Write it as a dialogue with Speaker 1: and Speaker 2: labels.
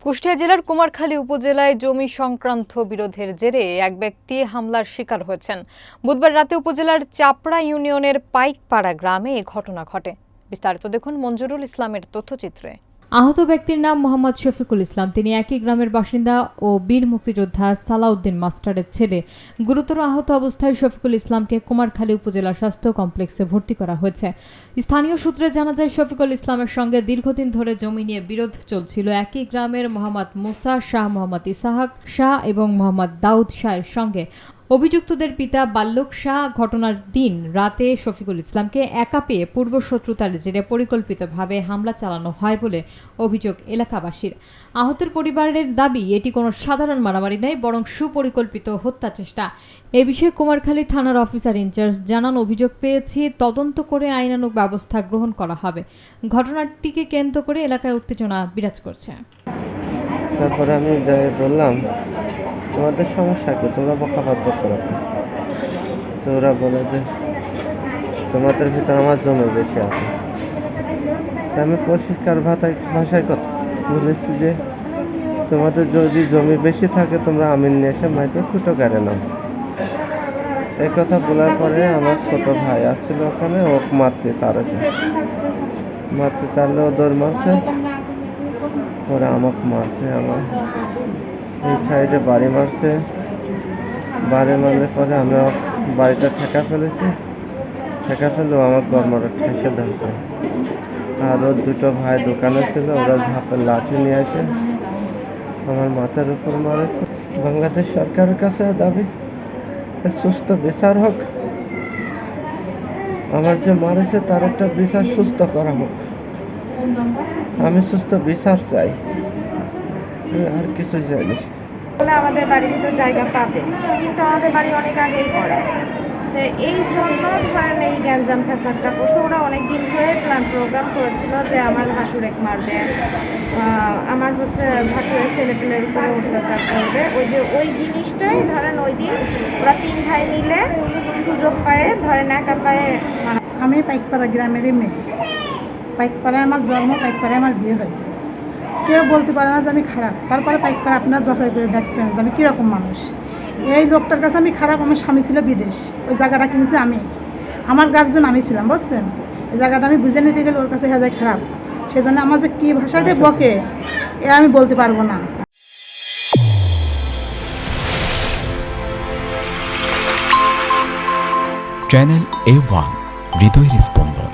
Speaker 1: কুষ্টিয়া জেলার কুমারখালী উপজেলায় জমি সংক্রান্ত বিরোধের জেরে এক ব্যক্তি হামলার শিকার হয়েছেন। বুধবার রাতে উপজেলার চাপড়া ইউনিয়নের পাইকপাড়া গ্রামে এই ঘটনা ঘটে। বিস্তারিত দেখুন মঞ্জুরুল ইসলামের তথ্যচিত্রে।
Speaker 2: আহত ব্যক্তির নাম মোহাম্মদ শফিকুল ইসলাম। তিনি একই গ্রামের বাসিন্দা ও বীর মুক্তিযোদ্ধা সালাউদ্দিন মাস্টারের ছেলে। গুরুতর আহত অবস্থায় শফিকুল ইসলামকে কুমারখালী উপজেলা স্বাস্থ্য কমপ্লেক্সে ভর্তি করা হয়েছে। স্থানীয় সূত্রে জানা যায়, শফিকুল ইসলামের সঙ্গে দীর্ঘদিন ধরে জমি নিয়ে বিরোধ চলছিল। একই গ্রামের মোহাম্মদ মুসা শাহ, মোহাম্মদ ইসাহাক শাহ এবং মোহাম্মদ দাউদ শাহের সঙ্গে। অভিযুক্তদের পিতা বাল্লক শাহ ঘটনার দিন রাতে শফিকুল ইসলামকে একা পেয়ে পূর্বশত্রুতার জেরে পরিকল্পিতভাবে হামলা চালানো হয় বলে অভিযোগ এলাকাবাসীর। আহতের পরিবারের দাবি, এটি কোনো সাধারণ মারামারি নয়, বরং সুপরিকল্পিত হত্যা চেষ্টা। এ বিষয়ে কুমারখালী থানার অফিসার ইনচার্জ জানান, অভিযোগ পেয়েছি, তদন্ত করে আইনানুগ ব্যবস্থা গ্রহণ করা হবে। ঘটনাটিকে কেন্দ্র করে এলাকায় উত্তেজনা বিরাজ করছে।
Speaker 3: তারপরে আমি বললাম, তোমাদের সমস্যা কি, তোমরা বকাবাদ্য করো। তো ওরা বলে যে তোমাদের ভিতরে আমার জমি বেশি আছে। আমি পরিষ্কার ভাষায় কথা বলেছি যে তোমাদের যদি জমি বেশি থাকে তোমরা আমিন নিয়ে এসে মাইকে ফুটো কেড়ে নাও। এই কথা বলার পরে আমার ছোট ভাই আসছিল ওখানে, ও মারতে তারলে ও দৌড় মারছে, পরে আমাকে মারছে। আমার এই সাইডে বাড়ি মারছে। বাড়ি মারলে পরে আমি বাড়িটা ঠেকা ফেলেও আমার গরমাটা ঠেসে ধরছে। আর ওর দুটো ভাই দোকানে ছিল, ওরা ঝাঁপের লাঠি নিয়ে এসে আমার মাথার উপর মারেছে। বাংলাদেশ সরকারের কাছে দাবি, সুস্থ বিচার হোক। আমার যে মারেছে তার একটা বিচার সুস্থ করা হোক। আমি সুস্থ বিচার চাই, আর কিছু চাইনি।
Speaker 4: আমাদের বাড়ির ভিতর জায়গা পাবে, কিন্তু আমাদের বাড়ি অনেক আগেই করা। তো এই জন্য ধরেন এই গ্যাঞ্জাম ফ্যাসাদটা করছে। ওরা অনেকদিন ধরে প্রোগ্রাম করেছিল যে আমার ভাসুরেক মারবে, আমার ভাসুরের ছেলেপেলের উপরে অত্যাচার করবে। ওই জিনিসটাই ধরেন ওই দিন ওরা 3 ভাই মিলে সুযোগ পায়ে ধরেন একা পায়ে।
Speaker 5: আমি পাইকপাড়া গ্রামেরই মেয়ে। পাইকপাড়ায় আমার জন্ম, পাইকপাড়ায় আমার বিয়ে হয়েছে। কেউ বলতে পারে না যে আমি খারাপ। তারপরে পাইকপাড়া আপনারা যাচাই করে দেখবেন যে আমি কীরকম মানুষ। এই লোকটার কাছে আমি খারাপ। আমার স্বামী ছিল বিদেশ, ওই জায়গাটা কিনেছি আমি, আমার গার্জেন আমি ছিলাম, বুঝছেন। এই জায়গাটা আমি বুঝে নিতে গেলে ওর কাছে হয়ে যায় খারাপ। সেজন্য আমার যে কী ভাষাতে বকে এ আমি বলতে পারবো না।
Speaker 6: চ্যানেল A1 হৃদয়ের স্পন্দন।